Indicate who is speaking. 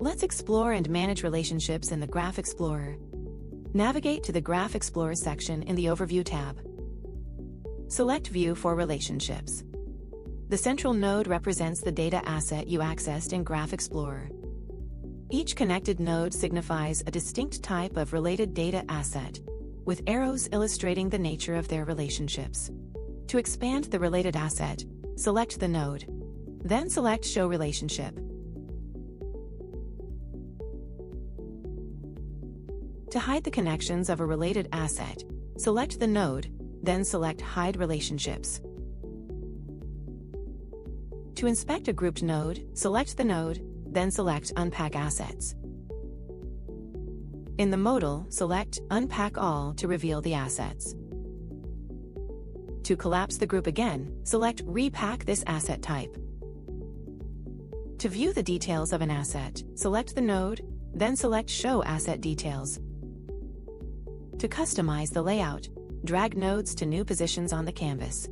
Speaker 1: Let's explore and manage relationships in the Graph Explorer. Navigate to the Graph Explorer section in the Overview tab. Select View for Relationships. The central node represents the data asset you accessed in Graph Explorer. Each connected node signifies a distinct type of related data asset, with arrows illustrating the nature of their relationships. To expand the related asset, select the node. Then select Show Relationship. To hide the connections of a related asset, select the node, then select Hide Relationships. To inspect a grouped node, select the node, then select Unpack Assets. In the modal, select Unpack All to reveal the assets. To collapse the group again, select Repack this asset type. To view the details of an asset, select the node, then select Show Asset Details. To customize the layout, drag nodes to new positions on the canvas.